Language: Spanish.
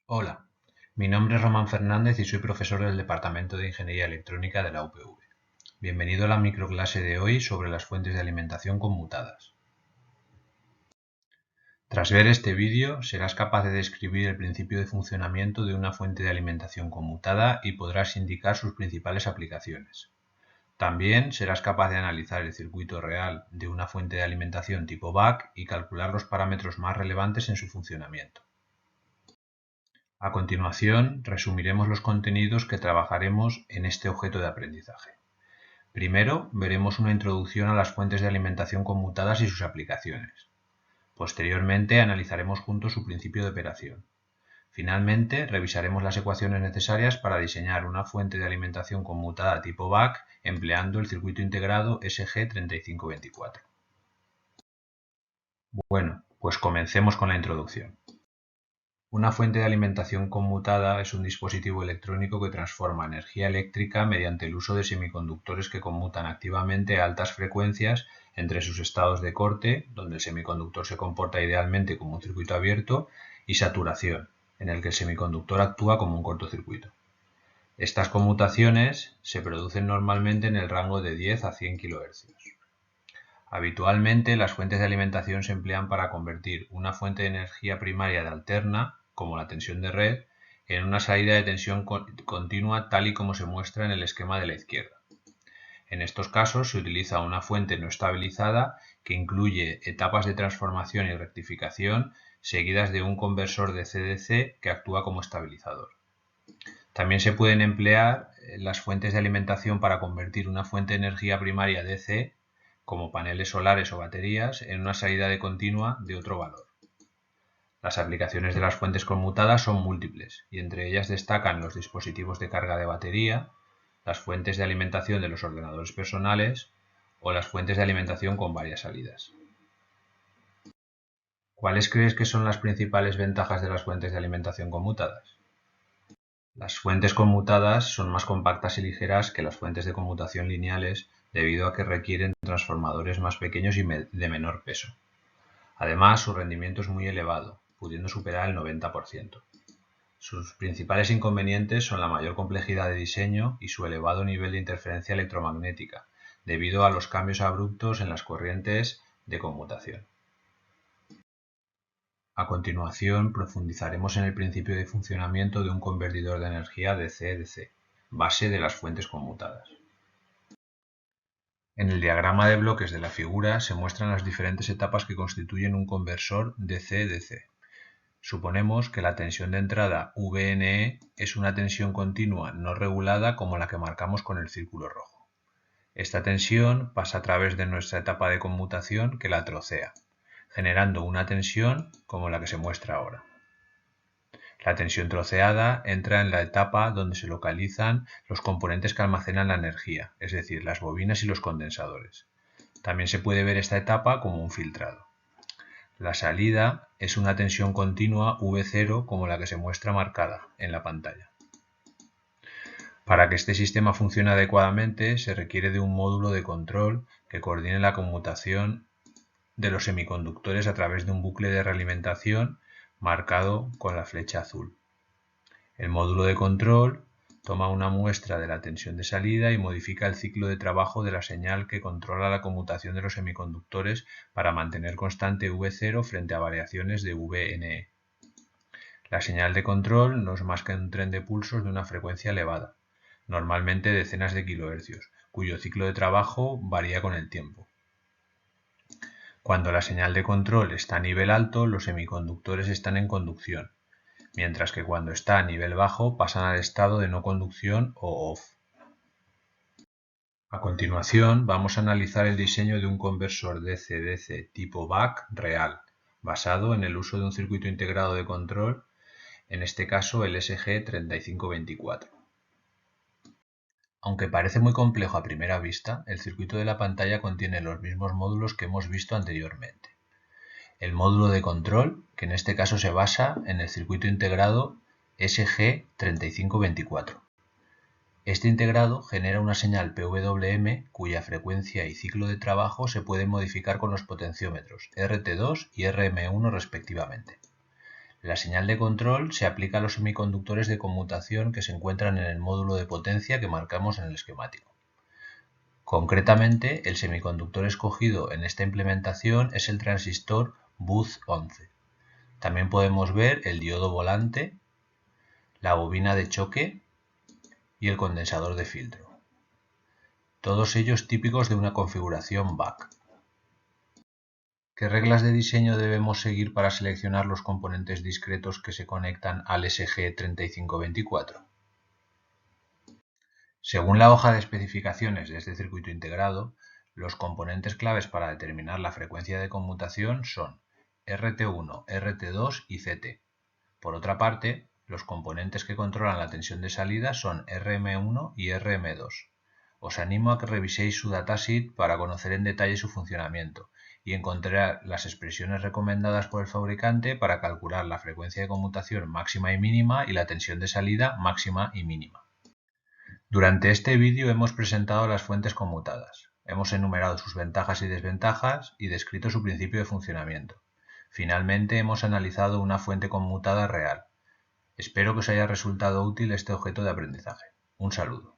Hola, mi nombre es Román Fernández y soy profesor del Departamento de Ingeniería Electrónica de la UPV. Bienvenido a la microclase de hoy sobre las fuentes de alimentación conmutadas. Tras ver este vídeo, serás capaz de describir el principio de funcionamiento de una fuente de alimentación conmutada y podrás indicar sus principales aplicaciones. También serás capaz de analizar el circuito real de una fuente de alimentación tipo BAC y calcular los parámetros más relevantes en su funcionamiento. A continuación, resumiremos los contenidos que trabajaremos en este objeto de aprendizaje. Primero, veremos una introducción a las fuentes de alimentación conmutadas y sus aplicaciones. Posteriormente, analizaremos juntos su principio de operación. Finalmente, revisaremos las ecuaciones necesarias para diseñar una fuente de alimentación conmutada tipo BAC empleando el circuito integrado SG3524. Bueno, pues comencemos con la introducción. Una fuente de alimentación conmutada es un dispositivo electrónico que transforma energía eléctrica mediante el uso de semiconductores que conmutan activamente a altas frecuencias entre sus estados de corte, donde el semiconductor se comporta idealmente como un circuito abierto, y saturación, en el que el semiconductor actúa como un cortocircuito. Estas conmutaciones se producen normalmente en el rango de 10 a 100 kHz. Habitualmente, las fuentes de alimentación se emplean para convertir una fuente de energía primaria de alterna, como la tensión de red, en una salida de tensión continua tal y como se muestra en el esquema de la izquierda. En estos casos se utiliza una fuente no estabilizada que incluye etapas de transformación y rectificación seguidas de un conversor de DC-DC que actúa como estabilizador. También se pueden emplear las fuentes de alimentación para convertir una fuente de energía primaria DC, como paneles solares o baterías, en una salida de continua de otro valor. Las aplicaciones de las fuentes conmutadas son múltiples y entre ellas destacan los dispositivos de carga de batería, las fuentes de alimentación de los ordenadores personales o las fuentes de alimentación con varias salidas. ¿Cuáles crees que son las principales ventajas de las fuentes de alimentación conmutadas? Las fuentes conmutadas son más compactas y ligeras que las fuentes de conmutación lineales debido a que requieren transformadores más pequeños y de menor peso. Además, su rendimiento es muy elevado, pudiendo superar el 90%. Sus principales inconvenientes son la mayor complejidad de diseño y su elevado nivel de interferencia electromagnética, debido a los cambios abruptos en las corrientes de conmutación. A continuación, profundizaremos en el principio de funcionamiento de un convertidor de energía DC-DC, base de las fuentes conmutadas. En el diagrama de bloques de la figura se muestran las diferentes etapas que constituyen un conversor DC-DC. Suponemos que la tensión de entrada VNE es una tensión continua no regulada como la que marcamos con el círculo rojo. Esta tensión pasa a través de nuestra etapa de conmutación que la trocea, generando una tensión como la que se muestra ahora. La tensión troceada entra en la etapa donde se localizan los componentes que almacenan la energía, es decir, las bobinas y los condensadores. También se puede ver esta etapa como un filtrado. La salida es una tensión continua V0 como la que se muestra marcada en la pantalla. Para que este sistema funcione adecuadamente se requiere de un módulo de control que coordine la conmutación de los semiconductores a través de un bucle de realimentación marcado con la flecha azul. El módulo de control toma una muestra de la tensión de salida y modifica el ciclo de trabajo de la señal que controla la conmutación de los semiconductores para mantener constante V0 frente a variaciones de VNE. La señal de control no es más que un tren de pulsos de una frecuencia elevada, normalmente decenas de kilohercios, cuyo ciclo de trabajo varía con el tiempo. Cuando la señal de control está a nivel alto, los semiconductores están en conducción, mientras que cuando está a nivel bajo pasan al estado de no conducción o off. A continuación vamos a analizar el diseño de un conversor DC-DC tipo BAC real, basado en el uso de un circuito integrado de control, en este caso el SG3524. Aunque parece muy complejo a primera vista, el circuito de la pantalla contiene los mismos módulos que hemos visto anteriormente. El módulo de control, que en este caso se basa en el circuito integrado SG3524. Este integrado genera una señal PWM cuya frecuencia y ciclo de trabajo se pueden modificar con los potenciómetros RT2 y RM1 respectivamente. La señal de control se aplica a los semiconductores de conmutación que se encuentran en el módulo de potencia que marcamos en el esquemático. Concretamente, el semiconductor escogido en esta implementación es el transistor Booth 11. También podemos ver el diodo volante, la bobina de choque y el condensador de filtro. Todos ellos típicos de una configuración BAC. ¿Qué reglas de diseño debemos seguir para seleccionar los componentes discretos que se conectan al SG3524? Según la hoja de especificaciones de este circuito integrado, los componentes claves para determinar la frecuencia de conmutación son RT1, RT2 y CT. Por otra parte, los componentes que controlan la tensión de salida son RM1 y RM2. Os animo a que reviséis su datasheet para conocer en detalle su funcionamiento y encontrar las expresiones recomendadas por el fabricante para calcular la frecuencia de conmutación máxima y mínima y la tensión de salida máxima y mínima. Durante este vídeo hemos presentado las fuentes conmutadas, hemos enumerado sus ventajas y desventajas y descrito su principio de funcionamiento. Finalmente hemos analizado una fuente conmutada real. Espero que os haya resultado útil este objeto de aprendizaje. Un saludo.